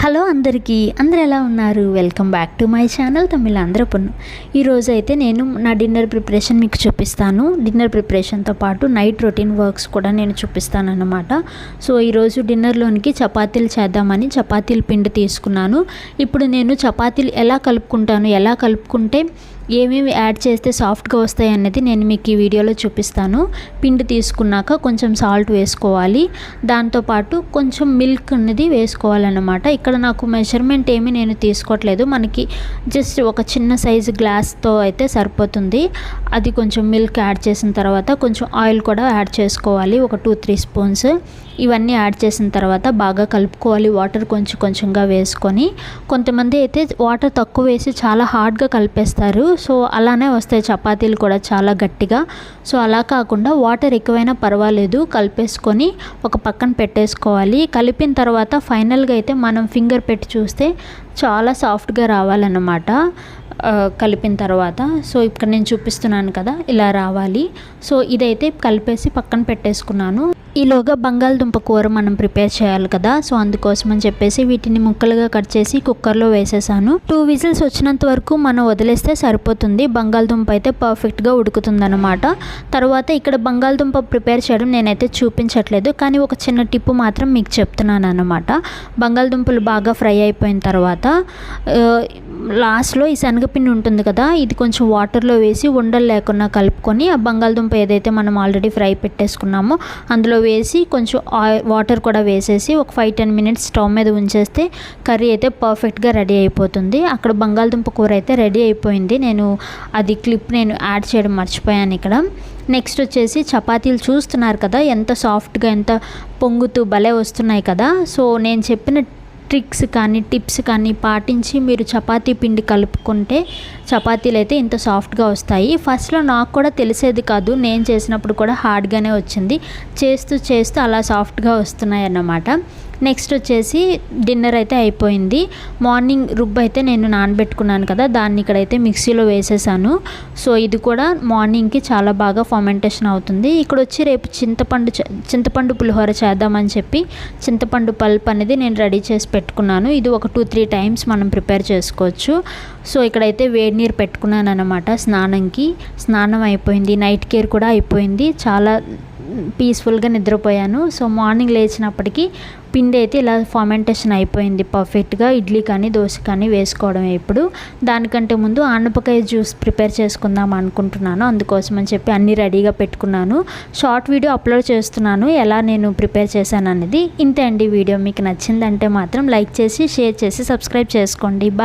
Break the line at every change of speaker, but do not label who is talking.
Hello అందరికీ, అందరు ఎలా ఉన్నారు? Welcome back to my channel తమిళ ఆంధ్రపున్ను. ఈరోజు అయితే నేను నా డిన్నర్ ప్రిపరేషన్ మీకు చూపిస్తాను. డిన్నర్ ప్రిపరేషన్తో పాటు నైట్ రొటీన్ వర్క్స్ కూడా నేను చూపిస్తాను అన్నమాట. సో ఈరోజు డిన్నర్లోనికి చపాతీలు చేద్దామని చపాతీల పిండి తీసుకున్నాను. ఇప్పుడు నేను చపాతీలు ఎలా కలుపుకుంటే ఏమేమి యాడ్ చేస్తే సాఫ్ట్గా వస్తాయి అన్నది నేను మీకు ఈ వీడియోలో చూపిస్తాను. పిండి తీసుకున్నాక కొంచెం సాల్ట్ వేసుకోవాలి, దాంతోపాటు కొంచెం మిల్క్ అనేది వేసుకోవాలన్నమాట. ఇక్కడ నాకు మెజర్మెంట్ ఏమీ నేను తీసుకోవట్లేదు, మనకి జస్ట్ ఒక చిన్న సైజు గ్లాస్తో అయితే సరిపోతుంది. అది కొంచెం మిల్క్ యాడ్ చేసిన తర్వాత కొంచెం ఆయిల్ కూడా యాడ్ చేసుకోవాలి, ఒక 2-3 స్పూన్స్. ఇవన్నీ యాడ్ చేసిన తర్వాత బాగా కలుపుకోవాలి, వాటర్ కొంచెంగా వేసుకొని. కొంతమంది అయితే వాటర్ తక్కువ వేసి చాలా హార్డ్గా కలిపేస్తారు, సో అలానే వస్తాయి చపాతీలు కూడా చాలా గట్టిగా. సో అలా కాకుండా వాటర్ ఎక్కువైనా పర్వాలేదు, కలిపేసుకొని ఒక పక్కన పెట్టేసుకోవాలి. కలిపిన తర్వాత ఫైనల్గా అయితే మనం ఫింగర్ పెట్టి చూస్తే చాలా సాఫ్ట్గా రావాలన్నమాట కలిపిన తర్వాత. సో ఇక్కడ నేను చూపిస్తున్నాను కదా, ఇలా రావాలి. సో ఇదైతే కలిపేసి పక్కన పెట్టేసుకున్నాను. ఈలోగా బంగాళదుంప కూర మనం ప్రిపేర్ చేయాలి కదా, సో అందుకోసం అని చెప్పేసి వీటిని ముక్కలుగా కట్ చేసి కుక్కర్లో వేసేసాను. 2 విజిల్స్ వచ్చినంత వరకు మనం వదిలేస్తే సరిపోతుంది. బంగాళదుంప అయితే పర్ఫెక్ట్గా ఉడుకుతుందన్నమాట. తర్వాత ఇక్కడ బంగాళదుంప ప్రిపేర్ చేయడం నేనైతే చూపించట్లేదు, కానీ ఒక చిన్న టిప్ మాత్రం మీకు చెప్తున్నాను అన్నమాట. బంగాళదుంపలు బాగా ఫ్రై అయిపోయిన తర్వాత లాస్ట్లో ఈ శనగపిండి ఉంటుంది కదా, ఇది కొంచెం వాటర్లో వేసి ఉండలు లేకుండా కలుపుకొని ఆ బంగాళదుంప ఏదైతే మనం ఆల్రెడీ ఫ్రై పెట్టేసుకున్నామో అందులో వేసి కొంచెం వాటర్ కూడా వేసేసి ఒక 5-10 మినిట్స్ స్టవ్ మీద ఉంచేస్తే కర్రీ అయితే పర్ఫెక్ట్గా రెడీ అయిపోతుంది. అక్కడ బంగాళదుంప కూర అయితే రెడీ అయిపోయింది. నేను క్లిప్ యాడ్ చేయడం మర్చిపోయాను ఇక్కడ. నెక్స్ట్ వచ్చేసి చపాతీలు చూస్తున్నారు కదా, ఎంత సాఫ్ట్గా ఎంత పొంగుతూ భలే వస్తున్నాయి కదా. సో నేను చెప్పిన ట్రిక్స్ కానీ టిప్స్ కానీ పాటించి మీరు చపాతీ పిండి కలుపుకుంటే చపాతీలు అయితే ఇంత సాఫ్ట్గా వస్తాయి. ఫస్ట్లో నాకు కూడా తెలిసేది కాదు, నేను చేసినప్పుడు కూడా హార్డ్గానే వచ్చింది. చేస్తూ అలా సాఫ్ట్గా వస్తున్నాయి అన్నమాట. నెక్స్ట్ వచ్చేసి డిన్నర్ అయితే అయిపోయింది. మార్నింగ్ రుబ్బు అయితే నేను నానబెట్టుకున్నాను కదా, దాన్ని ఇక్కడైతే మిక్సీలో వేసేసాను. సో ఇది కూడా మార్నింగ్కి చాలా బాగా ఫర్మెంటేషన్ అవుతుంది. ఇక్కడ వచ్చి రేపు చింతపండు పులిహోర చేద్దామని చెప్పి చింతపండు పల్ప్ అనేది నేను రెడీ చేసి పెట్టుకున్నాను. ఇది ఒక 2-3 టైమ్స్ మనం ప్రిపేర్ చేసుకోవచ్చు. సో ఇక్కడైతే వేడి నీరు పెట్టుకున్నాను అన్నమాట. స్నానం అయిపోయింది, నైట్ కేర్ కూడా అయిపోయింది. చాలా పీస్ఫుల్గా నిద్రపోయాను. సో మార్నింగ్ లేచినప్పటికీ పిండి అయితే ఇలా ఫర్మెంటేషన్ అయిపోయింది పర్ఫెక్ట్గా. ఇడ్లీ కానీ దోశ కానీ వేసుకోవడం. ఇప్పుడు దానికంటే ముందు ఆనపకాయ జ్యూస్ ప్రిపేర్ చేసుకుందాం అనుకుంటున్నాను, అందుకోసం అని చెప్పి అన్నీ రెడీగా పెట్టుకున్నాను. షార్ట్ వీడియో అప్లోడ్ చేస్తున్నాను ఎలా నేను ప్రిపేర్ చేశాను అనేది. ఇంతే అండి వీడియో. మీకు నచ్చిందంటే మాత్రం లైక్ చేసి షేర్ చేసి సబ్స్క్రైబ్ చేసుకోండి. బాయ్.